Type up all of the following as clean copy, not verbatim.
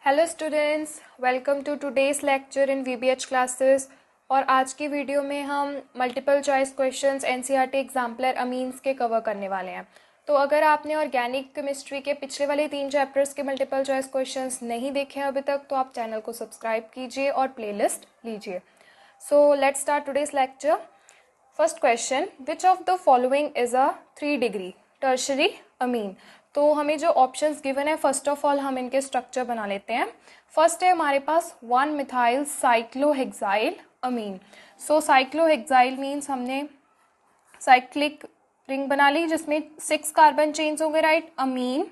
Hello students, welcome to today's lecture in VBH classes. और आज की वीडियो में हम multiple choice questions NCERT exemplar amines के कवर करने वाले हैं। तो अगर आपने ऑर्गेनिक केमिस्ट्री के पिछले वाले 3 चैप्टर्स के मल्टीपल चॉइस क्वेश्चंस नहीं देखे हैं अभी तक, तो आप चैनल को सब्सक्राइब कीजिए और प्लेलिस्ट लीजिए। So let's start today's lecture. First question, which of the following is a 3 degree tertiary अमीन। तो हमें जो ऑप्शंस गिवन है, फर्स्ट ऑफ ऑल हम इनके स्ट्रक्चर बना लेते हैं। फर्स्ट है हमारे पास 1 मिथाइल साइक्लोहेक्साइल अमीन। सो साइक्लोहेक्साइल मीन्स हमने साइक्लिक रिंग बना ली जिसमें 6 कार्बन चेन्स हो गए, राइट, अमीन।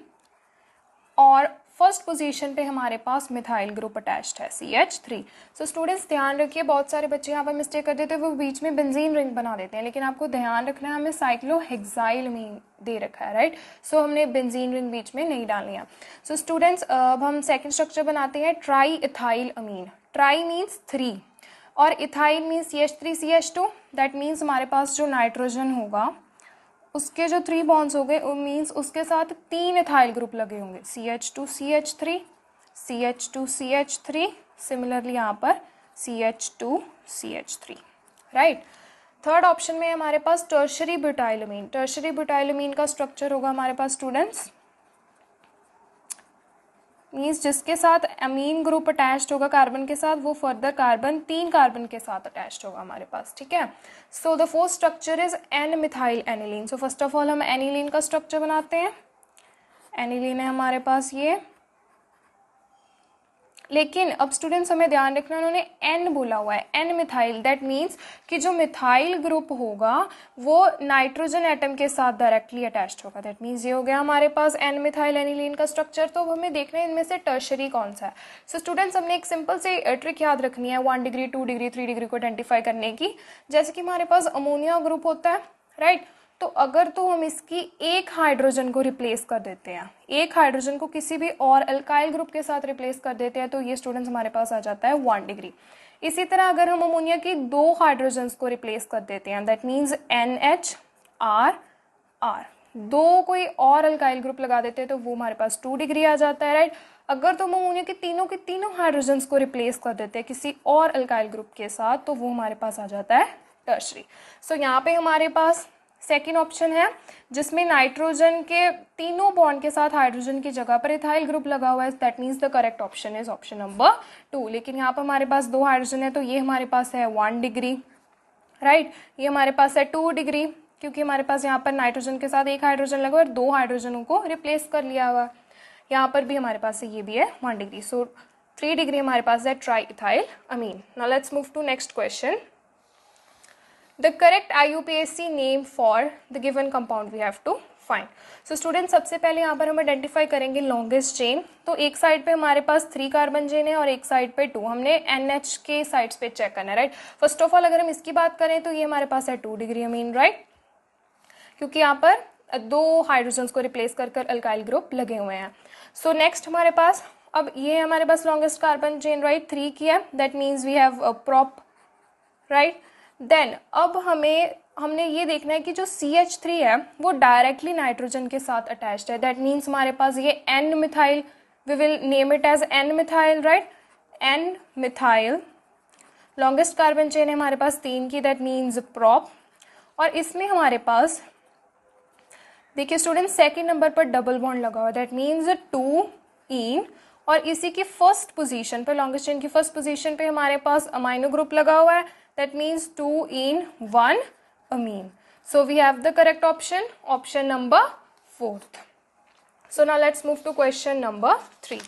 और फर्स्ट पोजीशन पे हमारे पास मिथाइल ग्रुप अटैच्ड है CH3। सो स्टूडेंट्स ध्यान रखिए, बहुत सारे बच्चे यहाँ पर मिस्टेक कर देते हैं, वो बीच में बेंजीन रिंग बना देते हैं, लेकिन आपको ध्यान रखना है हमें साइक्लोहेक्साइल अमीन दे रखा है, राइट। सो हमने बेंजीन रिंग बीच में नहीं डालनी है। सो स्टूडेंट्स अब हम सेकेंड स्ट्रक्चर बनाते हैं, ट्राई इथाइल अमीन। ट्राई मीन्स 3 और ethyl means CH3CH2। That means हमारे पास जो नाइट्रोजन होगा उसके जो 3 बॉन्ड्स हो गए, मीन्स उसके साथ 3 इथाइल ग्रुप लगे होंगे, CH2CH3, CH2CH3, सिमिलरली यहाँ पर CH2CH3, राइट। थर्ड ऑप्शन में हमारे पास टर्शरी ब्यूटाइल अमीन। टर्शरी ब्यूटाइल अमीन का स्ट्रक्चर होगा हमारे पास स्टूडेंट्स, मीन्स जिसके साथ अमीन ग्रुप अटैच्ड होगा कार्बन के साथ, वो फर्दर कार्बन 3 कार्बन के साथ अटैच्ड होगा हमारे पास, ठीक है। So the fourth structure is an methyl aniline. So first of all हम एनिलीन का स्ट्रक्चर बनाते हैं। एनिलीन है हमारे पास ये, लेकिन अब स्टूडेंट्स हमें ध्यान रखना, उन्होंने एन बोला हुआ है, एन मिथाइल। दैट मीन्स कि जो मिथाइल ग्रुप होगा वो नाइट्रोजन एटम के साथ डायरेक्टली अटैच्ड होगा। दैट मीन्स ये हो गया हमारे पास एन मिथाइल एनिलीन का स्ट्रक्चर। तो अब हमें देखना है इनमें से टर्शरी कौन सा है। सो स्टूडेंट्स हमने एक सिंपल से ट्रिक याद रखनी है 1 डिग्री 2 डिग्री 3 डिग्री को आइडेंटिफाई करने की। जैसे कि हमारे पास अमोनिया ग्रुप होता है, राइट। तो अगर तो हम इसकी एक हाइड्रोजन को रिप्लेस कर देते हैं, एक हाइड्रोजन को किसी भी और अल्काइल ग्रुप के साथ रिप्लेस कर देते हैं, तो ये स्टूडेंट्स हमारे पास आ जाता है 1 डिग्री। इसी तरह अगर हम अमोनिया की 2 हाइड्रोजन्स को रिप्लेस कर देते हैं, दैट मीन्स NHRR, 2 कोई और अल्काइल ग्रुप लगा देते हैं, तो वो हमारे पास 2 डिग्री आ जाता है, राइट। अगर तो हम अमोनिया के तीनों हाइड्रोजन्स को रिप्लेस कर देते हैं किसी और अल्काइल ग्रुप के साथ, तो वो हमारे पास आ जाता है टर्शरी। सो यहाँ पे हमारे पास सेकेंड ऑप्शन है जिसमें नाइट्रोजन के तीनों बॉन्ड के साथ हाइड्रोजन की जगह पर इथाइल ग्रुप लगा हुआ है। That means the correct option is option number 2। लेकिन यहाँ पर हमारे पास 2 हाइड्रोजन है, तो ये हमारे पास है 1 डिग्री, राइट। ये हमारे पास है 2 डिग्री, क्योंकि हमारे पास यहाँ पर नाइट्रोजन के साथ एक हाइड्रोजन लगा और 2 हाइड्रोजनों को रिप्लेस कर लिया हुआ। यहाँ पर भी हमारे पास ये भी है 1 डिग्री। सो 3 डिग्री हमारे पास है triethylamine. Now let's move to next question. The correct IUPAC name for the given compound we have to find. So students सबसे पहले यहाँ पर हम आइडेंटिफाई करेंगे लॉन्गेस्ट चेन। तो एक साइड पे हमारे पास 3 कार्बन चेन है और एक साइड पे 2। हमने NH के साइड्स पे चेक करना है, राइट। फर्स्ट ऑफ ऑल अगर हम इसकी बात करें तो ये हमारे पास है 2 डिग्री अमीन, राइट, क्योंकि यहाँ पर 2 हाइड्रोजन्स को रिप्लेस कर कर अल्काइल ग्रुप लगे हुए हैं। सो नेक्स्ट हमारे पास अब ये हमारे पास लॉन्गेस्ट कार्बन चेन, राइट, 3 की है। That means we have prop, right. Then अब हमने ये देखना है कि जो CH3 है वो डायरेक्टली नाइट्रोजन के साथ अटैच्ड है। दैट मीन्स हमारे पास ये N methyl, we will name it as N methyl, right, N methyl. Longest carbon chain है हमारे पास 3 की, दैट मीन्स प्रॉप। और इसमें हमारे पास देखिए स्टूडेंट सेकेंड नंबर पर डबल बॉन्ड लगा हुआ, दैट मीन्स 2 इन। और इसी की फर्स्ट पोजीशन पे, लॉन्गेस्ट चेन की फर्स्ट पोजीशन पे हमारे पास अमाइनो ग्रुप लगा हुआ है, that means 2 in 1 amine. So we have the correct option, option number 4th. So now let's move to question number 3.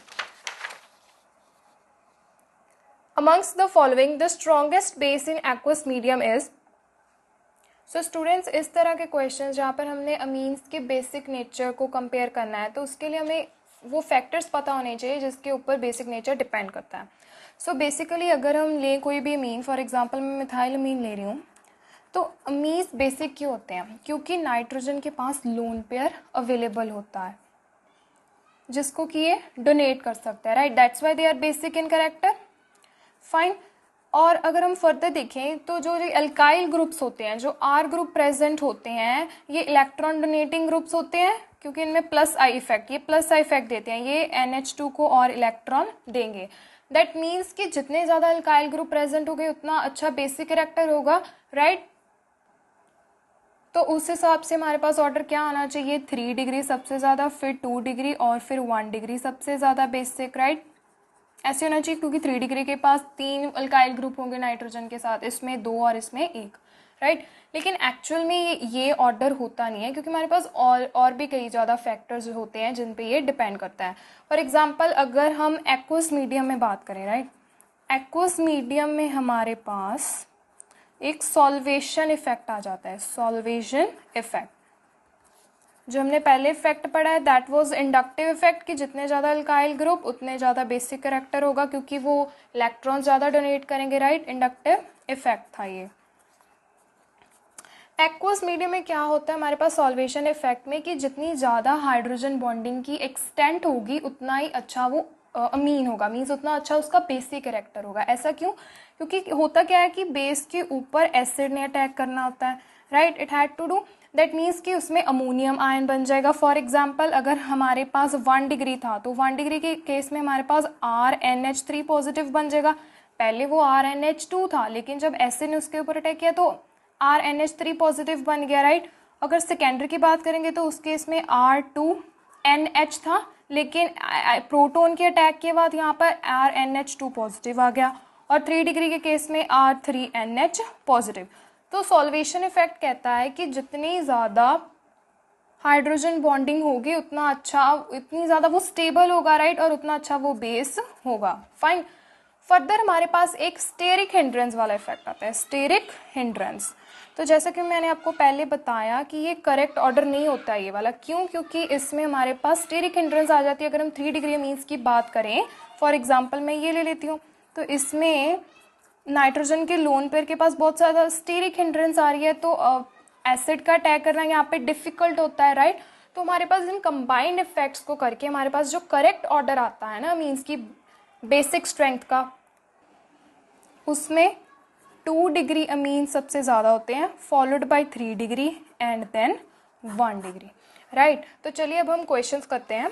Amongst the following, the strongest base in aqueous medium is. So students इस तरह के question जहाँ पर हमने amines के basic nature को compare करना है, तो उसके लिए हमें वो फैक्टर्स पता होने चाहिए जिसके ऊपर बेसिक नेचर डिपेंड करता है। सो बेसिकली अगर हम लें कोई भी अमीन, फॉर एग्जांपल मैं मिथाइल अमीन ले रही हूँ, तो अमीन्स बेसिक क्यों होते हैं? क्योंकि नाइट्रोजन के पास लोन पेयर अवेलेबल होता है जिसको कि ये डोनेट कर सकता है, right. That's why they are basic in character, fine. और अगर हम फर्दर देखें तो जो एल्काइल ग्रुप्स होते हैं, जो आर ग्रुप प्रेजेंट होते हैं, ये इलेक्ट्रॉन डोनेटिंग ग्रुप्स होते हैं क्योंकि इनमें प्लस आई इफेक्ट, ये प्लस आई इफेक्ट देते हैं, ये NH2 को और इलेक्ट्रॉन देंगे। दैट मीन्स कि जितने ज़्यादा एल्काइल ग्रुप प्रेजेंट हो गए उतना अच्छा बेसिक कैरेक्टर होगा, राइट। तो उस हिसाब से हमारे पास ऑर्डर क्या आना चाहिए, 3 डिग्री सबसे ज़्यादा, फिर 2 डिग्री और फिर 1 डिग्री सबसे ज़्यादा बेसिक, राइट। ऐसे होना चाहिए क्योंकि 3 डिग्री के पास 3 अल्काइल ग्रुप होंगे नाइट्रोजन के साथ, इसमें 2 और इसमें 1, राइट। लेकिन एक्चुअल में ये ऑर्डर होता नहीं है क्योंकि हमारे पास और भी कई ज़्यादा फैक्टर्स होते हैं जिन पे ये डिपेंड करता है। फॉर एग्जांपल अगर हम एक्वस मीडियम में बात करें, राइट, एक्वस मीडियम में हमारे पास एक सॉल्वेशन इफेक्ट आ जाता है, सॉल्वेशन इफेक्ट। जो हमने पहले इफेक्ट पढ़ा है दैट वाज इंडक्टिव इफेक्ट कि जितने ज़्यादा अल्काइल ग्रुप उतने ज़्यादा बेसिक कैरेक्टर होगा क्योंकि वो इलेक्ट्रॉन ज़्यादा डोनेट करेंगे, राइट। इंडक्टिव इफेक्ट था ये। एक्वस मीडियम में क्या होता है हमारे पास सॉल्वेशन इफेक्ट में कि जितनी ज़्यादा हाइड्रोजन बॉन्डिंग की एक्सटेंट होगी उतना ही अच्छा वो अमीन होगा, मीन्स उतना अच्छा उसका बेसिक कैरेक्टर होगा। ऐसा क्यों? क्योंकि होता क्या है कि बेस के ऊपर एसिड ने अटैक करना होता है, right. It had to do that means कि उसमें अमोनियम आयन बन जाएगा। फॉर एग्जाम्पल अगर हमारे पास 1 डिग्री था तो 1 डिग्री के केस में हमारे पास RNH3 पॉजिटिव बन जाएगा। पहले वो RNH2 था लेकिन जब एसिड ने उसके ऊपर अटैक किया तो RNH3 पॉजिटिव बन गया, राइट। अगर सेकेंडरी की बात करेंगे तो उस केस में R2NH था लेकिन प्रोटॉन के अटैक के बाद यहाँ पर RNH2 पॉजिटिव आ गया, और 3 डिग्री के केस में R3NH पॉजिटिव। तो सॉल्वेशन इफेक्ट कहता है कि जितनी ज़्यादा हाइड्रोजन बॉन्डिंग होगी उतना अच्छा, इतनी ज़्यादा वो स्टेबल होगा, राइट, और उतना अच्छा वो बेस होगा। फाइन। फर्दर हमारे पास एक स्टेरिक हिंड्रेंस वाला इफेक्ट आता है, स्टेरिक हिंड्रेंस। तो जैसा कि मैंने आपको पहले बताया कि ये करेक्ट ऑर्डर नहीं होता है ये वाला। क्यों? क्योंकि इसमें हमारे पास स्टेरिक हिंड्रेंस आ जाती है। अगर हम 3 डिग्री मीन्स की बात करें, फॉर एग्जांपल मैं ये ले लेती हूँ, तो इसमें नाइट्रोजन के लोन पेयर के पास बहुत ज़्यादा स्टेरिक हिंड्रेंस आ रही है तो एसिड का अटैक करना यहाँ पे डिफिकल्ट होता है, राइट। तो हमारे पास इन कंबाइंड इफेक्ट्स को करके हमारे पास जो करेक्ट ऑर्डर आता है ना मीन्स की बेसिक स्ट्रेंथ का, उसमें 2 डिग्री अमीन सबसे ज़्यादा होते हैं, followed by 3 degree and then 1 degree, right. तो चलिए अब हम क्वेश्चंस करते हैं।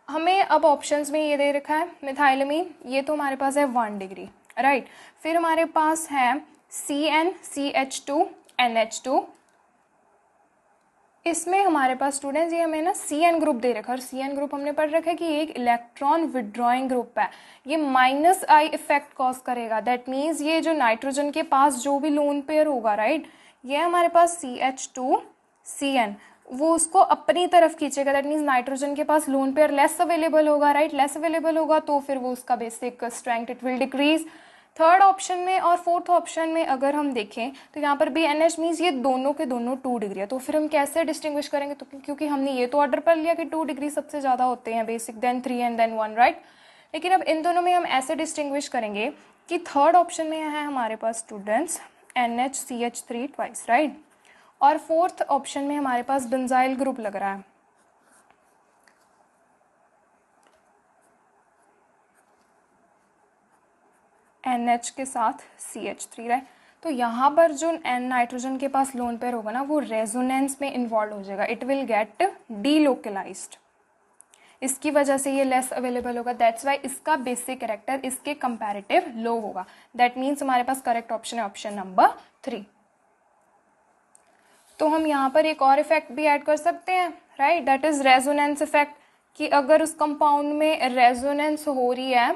हमें अब ऑप्शंस में ये दे रखा है मिथाइलमीन, ये तो हमारे पास है 1 डिग्री, राइट। फिर हमारे पास है CnCH2NH2, इसमें हमारे पास स्टूडेंट्स ये हमें ना CN ग्रुप दे रखा है, और CN ग्रुप हमने पढ़ रखा है कि एक इलेक्ट्रॉन विड्रॉइंग ग्रुप है, ये -I इफेक्ट कॉज करेगा। दैट मीन्स ये जो नाइट्रोजन के पास जो भी लोन पेयर होगा, राइट, ये हमारे पास CH2CN, वो उसको अपनी तरफ खींचेगा। दैट मीन्स नाइट्रोजन के पास लोन पेयर लेस अवेलेबल होगा, राइट, लेस अवेलेबल होगा तो फिर वो उसका basic strength it will decrease. Third option में और फोर्थ ऑप्शन में अगर हम देखें तो यहाँ पर भी NH मीन्स ये दोनों के दोनों 2 डिग्री है, तो फिर हम कैसे डिस्टिंग्विश करेंगे? तो क्योंकि हमने ये तो ऑर्डर पर लिया कि 2 डिग्री सबसे ज़्यादा होते हैं basic, then 3 and then 1, right. लेकिन अब इन दोनों में हम ऐसे डिस्टिंग्विश करेंगे कि थर्ड ऑप्शन में है हमारे पास स्टूडेंट्स NHCH3 ट्वाइस, राइट, और फोर्थ ऑप्शन में हमारे पास बेंजाइल ग्रुप लग रहा है। NH के साथ CH3, राइट। तो यहाँ पर जो नाइट्रोजन के पास लोन पेयर होगा ना वो रेजोनेंस में इन्वॉल्व हो जाएगा, इट विल गेट डीलोकलाइज्ड, इसकी वजह से ये लेस अवेलेबल होगा। दैट्स वाई इसका बेसिक कैरेक्टर इसके कंपैरेटिव लो होगा। दैट मीन्स हमारे पास करेक्ट ऑप्शन है ऑप्शन नंबर 3। तो हम यहाँ पर एक और इफेक्ट भी ऐड कर सकते हैं, right, that is resonance effect, कि अगर उस कंपाउंड में रेजोनेंस हो रही है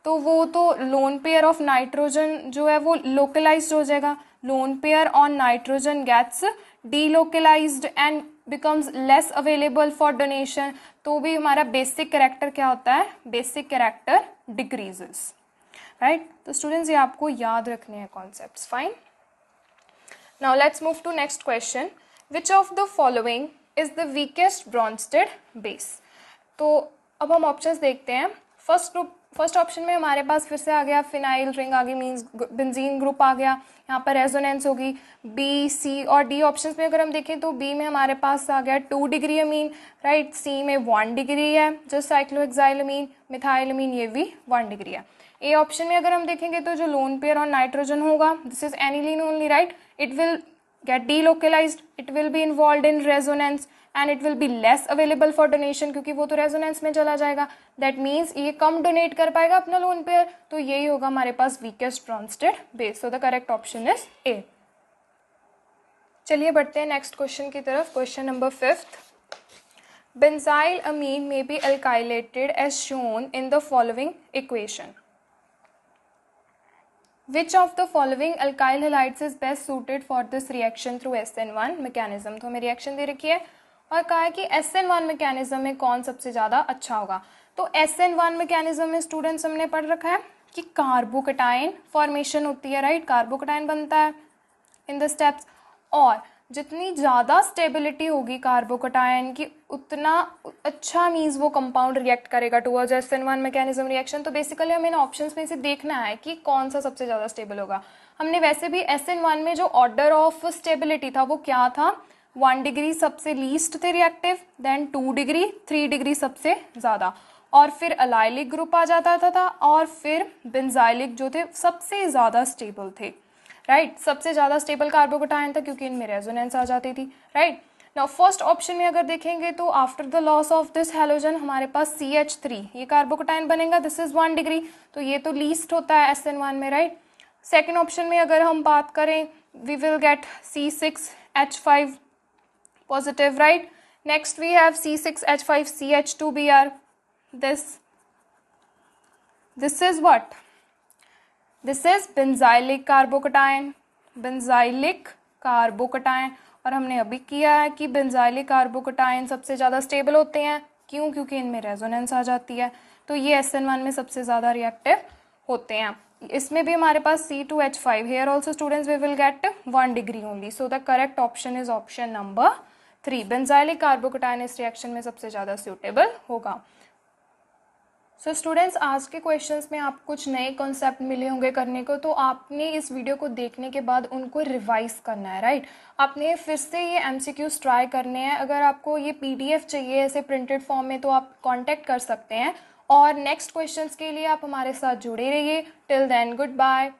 तो वो तो लोन पेयर ऑफ नाइट्रोजन जो है वो लोकलाइज्ड हो जाएगा, lone pair on nitrogen gets delocalised and becomes less available for donation, तो भी हमारा बेसिक कैरेक्टर क्या होता है? Basic character decreases, right. तो स्टूडेंट्स ये आपको याद रखने हैं concepts. Fine. Now let's move to next question. Which of the following is the weakest Bronsted base? तो अब हम ऑप्शंस देखते हैं। फर्स्ट ऑप्शन में हमारे पास फिर से आ गया फिनाइल रिंग आ गई, मीन्स बेंजीन ग्रुप आ गया, यहाँ पर रेजोनेंस होगी। बी, सी और डी ऑप्शंस में अगर हम देखें तो बी में हमारे पास आ गया 2 डिग्री अमीन, राइट। सी में 1 डिग्री है, जो साइक्लोहेक्साइलअमीन मिथाइलअमीन ये भी 1 डिग्री है। ए ऑप्शन में अगर हम देखेंगे तो जो लोन पेयर ऑन नाइट्रोजन होगा, this is aniline only, right. It will get delocalised, it will be involve in resonance and it will be less available for donation, क्योंकि वो तो रेजोनेंस में चला जाएगा। दैट मीन्स ये कम डोनेट कर पाएगा अपना लोन पेयर, तो यही होगा हमारे पास weakest Bronsted base. So the correct option is A. चलिए बढ़ते हैं नेक्स्ट क्वेश्चन की तरफ। Question number 5, benzyl amine may be alkylated as shown in the following equation. Which of the following alkyl halides is best suited for this reaction through SN1 mechanism? तो हमें reaction दे रखी है और कहा है कि SN1 मैकेनिज्म में कौन सबसे ज़्यादा अच्छा होगा। तो SN1 मैकेनिज्म में स्टूडेंट्स हमने पढ़ रखा है कि कार्बोकटाइन फॉर्मेशन होती है, राइट। कार्बोकटाइन बनता है इन द स्टेप्स, और जितनी ज़्यादा स्टेबिलिटी होगी कार्बोकटाइन की उतना अच्छा मीन्स वो कंपाउंड रिएक्ट करेगा टुवर्ड्स SN1 मैकेनिज्म रिएक्शन। तो बेसिकली हमें इन ऑप्शंस में से देखना है कि कौन सा सबसे ज़्यादा स्टेबल होगा। हमने वैसे भी SN1 में जो ऑर्डर ऑफ स्टेबिलिटी था वो क्या था, 1 डिग्री सबसे लीस्ट थे रिएक्टिव, देन 2 डिग्री, 3 डिग्री सबसे ज़्यादा, और फिर अलाइलिक ग्रुप आ जाता था और फिर बेंजाइलिक जो थे सबसे ज़्यादा स्टेबल थे, राइट। सबसे ज़्यादा स्टेबल कार्बोकटाइन था क्योंकि इनमें रेजोनेंस आ जाती थी, राइट। नाउ फर्स्ट ऑप्शन में अगर देखेंगे तो after the loss of this halogen हमारे पास CH3 ये कार्बोकटाइन बनेगा, दिस इज 1 डिग्री, तो ये तो लीस्ट होता है SN1 में, राइट। सेकेंड ऑप्शन में अगर हम बात करें we will get C6H5 positive, right. Next we have C6H5CH2Br, this is what, this is benzylic carbocation, benzylic carbocation. और हमने अभी किया है कि बेंजाइलिक कार्बोकटाइन सबसे ज़्यादा स्टेबल होते हैं, क्यों, क्योंकि इनमें रेजोनेंस आ जाती है, तो ये SN1 में सबसे ज़्यादा रिएक्टिव होते हैं। इसमें भी हमारे पास C2H5, here also students we will get 1 degree only. So the correct option is option number 3, benzylic carbocation इस रिएक्शन में सबसे ज़्यादा सूटेबल होगा। सो स्टूडेंट्स, आज के क्वेश्चंस में आप कुछ नए कॉन्सेप्ट मिले होंगे करने को, तो आपने इस वीडियो को देखने के बाद उनको रिवाइज करना है, राइट। आपने फिर से ये MCQs ट्राई करने हैं। अगर आपको ये PDF चाहिए ऐसे प्रिंटेड फॉर्म में तो आप कांटेक्ट कर सकते हैं, और नेक्स्ट क्वेश्चंस के लिए आप हमारे साथ जुड़े रहिए। Till then good bye.